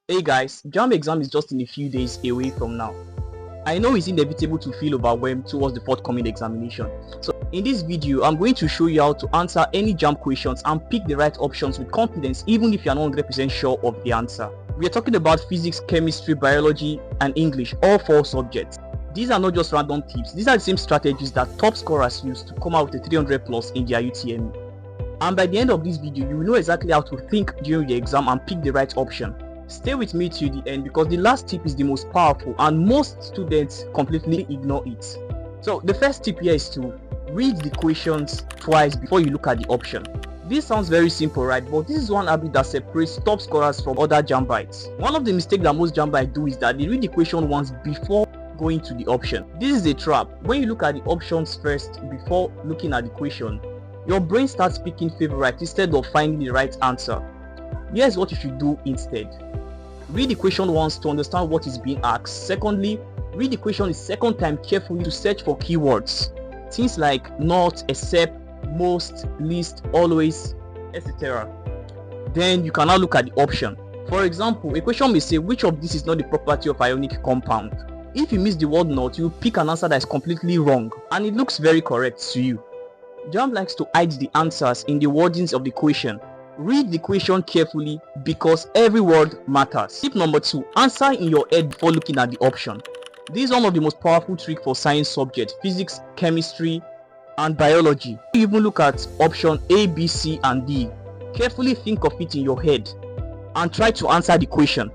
Hey guys, JAMB exam is just in a few days away from now. I know it's inevitable to feel overwhelmed towards the forthcoming examination. So in this video, I'm going to show you how to answer any JAMB questions and pick the right options with confidence even if you're not 100% sure of the answer. We are talking about physics, chemistry, biology, and English, all 4 subjects. These are not just random tips, these are the same strategies that top scorers use to come out with a 300 plus in their UTME. And by the end of this video, you will know exactly how to think during the exam and pick the right option. Stay with me till the end because the last tip is the most powerful and most students completely ignore it. So the first tip here is to read the questions twice before you look at the option. This sounds very simple, right? But this is one habit that separates top scorers from other jambites. One of the mistakes that most jambites do is that they read the question once before going to the option. This is a trap. When you look at the options first before looking at the question, your brain starts picking favorites instead of finding the right answer. Here's what you should do instead. Read the question once to understand what is being asked. Secondly, read the question a second time carefully to search for keywords. Things like not, except, most, least, always, etc. Then you can now look at the option. For example, a question may say which of these is not the property of ionic compound. If you miss the word not, you pick an answer that is completely wrong and it looks very correct to you. JAMB likes to hide the answers in the wordings of the question. Read the question carefully because every word matters. Tip number 2, answer in your head before looking at the option. This is one of the most powerful tricks for science subjects, physics, chemistry, and biology. You even look at option A, B, C, and D. Carefully think of it in your head and try to answer the question.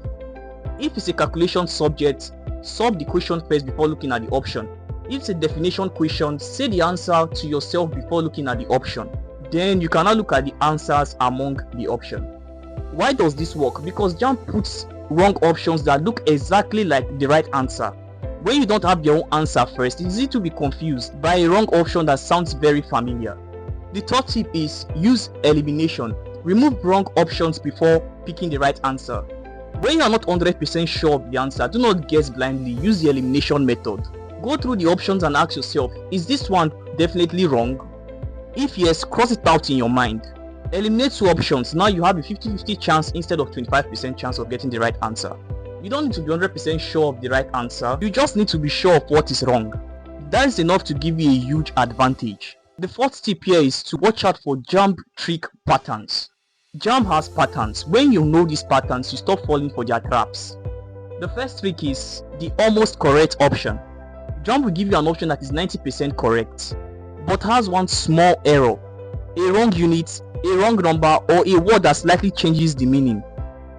If it's a calculation subject, solve the question first before looking at the option. If it's a definition question, say the answer to yourself before looking at the option. Then you can now look at the answers among the option. Why does this work? Because JAMB puts wrong options that look exactly like the right answer. When you don't have your own answer first, it's easy to be confused by a wrong option that sounds very familiar. The third tip is use elimination. Remove wrong options before picking the right answer. When you are not 100% sure of the answer, do not guess blindly. Use the elimination method. Go through the options and ask yourself, is this one definitely wrong? If yes, cross it out in your mind. Eliminate 2 options. Now you have a 50-50 chance instead of 25% chance of getting the right answer. You don't need to be 100% sure of the right answer. You just need to be sure of what is wrong. That is enough to give you a huge advantage. The fourth tip here is to watch out for JAMB trick patterns. JAMB has patterns. When you know these patterns, you stop falling for their traps. The first trick is the almost correct option. JAMB will give you an option that is 90% correct, but has one small error, a wrong unit, a wrong number, or a word that slightly changes the meaning.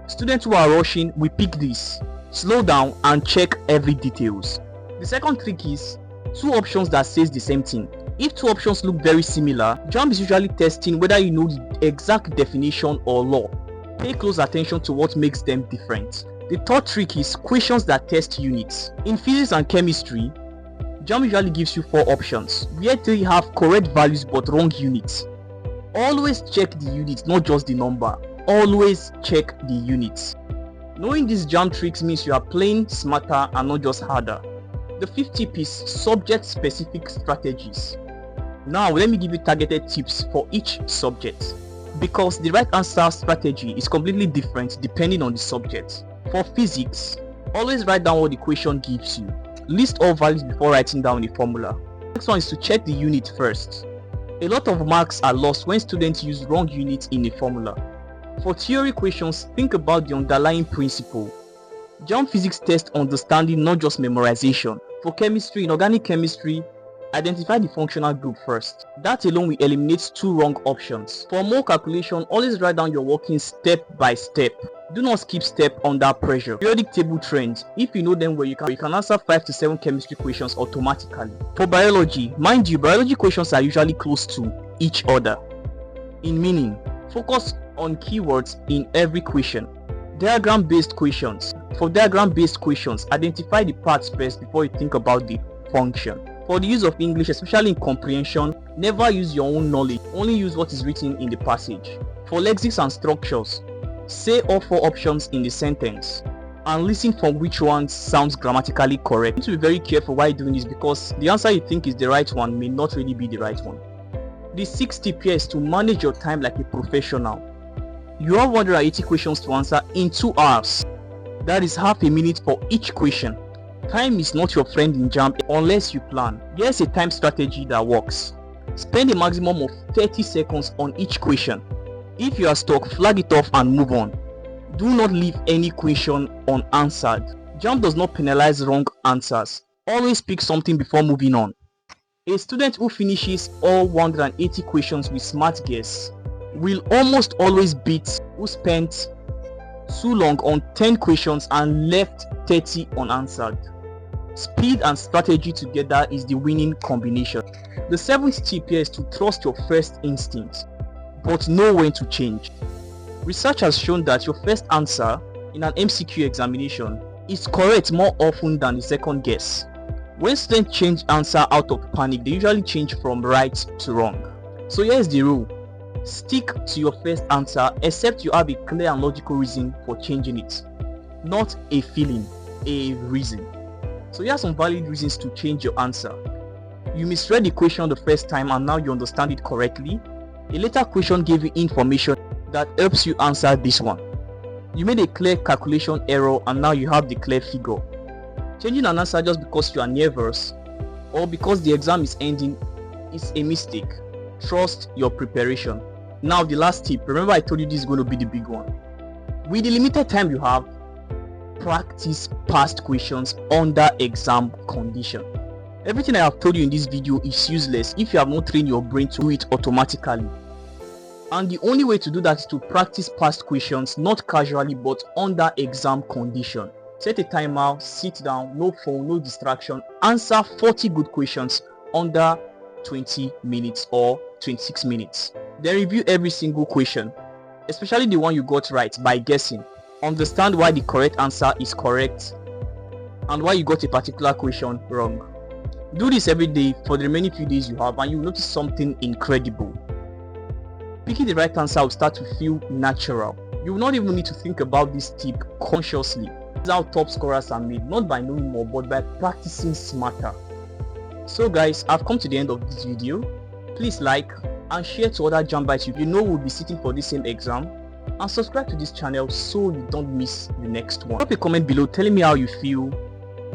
Students who are rushing will pick this. Slow down and check every details. The second trick is 2 options that says the same thing. If 2 options look very similar, JAMB is usually testing whether you know the exact definition or law. Pay close attention to what makes them different. The third trick is questions that test units. In physics and chemistry, JAMB usually gives you 4 options, where 3 have correct values but wrong units. Always check the units, not just the number. Always check the units. Knowing these JAMB tricks means you are playing smarter and not just harder. The 5th tip is subject-specific strategies. Now let me give you targeted tips for each subject, because the right answer strategy is completely different depending on the subject. For physics, always write down what the question gives you. List all values before writing down a formula. Next one is to check the unit first. A lot of marks are lost when students use wrong units in a formula. For theory questions, think about the underlying principle. JAMB physics test understanding, not just memorization. For chemistry, in organic chemistry, identify the functional group first. That alone will eliminate 2 wrong options. For more calculation, always write down your workings step by step. Do not skip step under pressure. Periodic table trends. If you know them well, you can answer 5 to 7 chemistry questions automatically. For biology, mind you, biology questions are usually close to each other in meaning. Focus on keywords in every question. Diagram-based questions. For diagram-based questions, identify the parts first before you think about the function. For the use of English, especially in comprehension, never use your own knowledge. Only use what is written in the passage. For lexics and structures, say all 4 options in the sentence and listen for which one sounds grammatically correct. You need to be very careful while doing this because the answer you think is the right one may not really be the right one. The 6th tip here is to manage your time like a professional. You have 180 questions to answer in 2 hours. That is half a minute for each question. Time is not your friend in JAMB unless you plan. Here's a time strategy that works. Spend a maximum of 30 seconds on each question. If you are stuck, flag it off and move on. Do not leave any question unanswered. JAMB does not penalize wrong answers. Always pick something before moving on. A student who finishes all 180 questions with smart guess will almost always beat who spent too long on 10 questions and left 30 unanswered. Speed and strategy together is the winning combination. The 7th tip here is to trust your first instinct, but know when to change. Research has shown that your first answer in an MCQ examination is correct more often than the second guess. When students change answer out of panic, they usually change from right to wrong. So here's the rule. Stick to your first answer except you have a clear and logical reason for changing it. Not a feeling, a reason. So here are some valid reasons to change your answer. You misread the question the first time and now you understand it correctly. A later question gave you information that helps you answer this one. You made a clear calculation error and now you have the clear figure. Changing an answer just because you are nervous or because the exam is ending is a mistake. Trust your preparation. Now the last tip, remember I told you this is going to be the big one. With the limited time you have, practice past questions under exam condition. Everything I have told you in this video is useless if you have not trained your brain to do it automatically. And the only way to do that is to practice past questions, not casually but under exam condition. Set a timer, sit down, no phone, no distraction, answer 40 good questions under 20 minutes or 26 minutes. Then review every single question, especially the one you got right, by guessing. Understand why the correct answer is correct and why you got a particular question wrong. Do this every day for the remaining few days you have and you will notice something incredible. Picking the right answer will start to feel natural. You will not even need to think about this tip consciously. This is how top scorers are made, not by knowing more but by practicing smarter. So guys, I've come to the end of this video. Please like and share to other jambites you know will be sitting for the same exam, and subscribe to this channel so you don't miss the next one. Drop a comment below telling me how you feel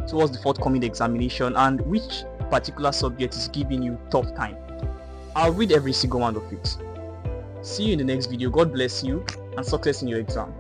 towards the forthcoming examination and which particular subject is giving you tough time. I'll read every single one of it. See you in the next video. God bless you and success in your exam.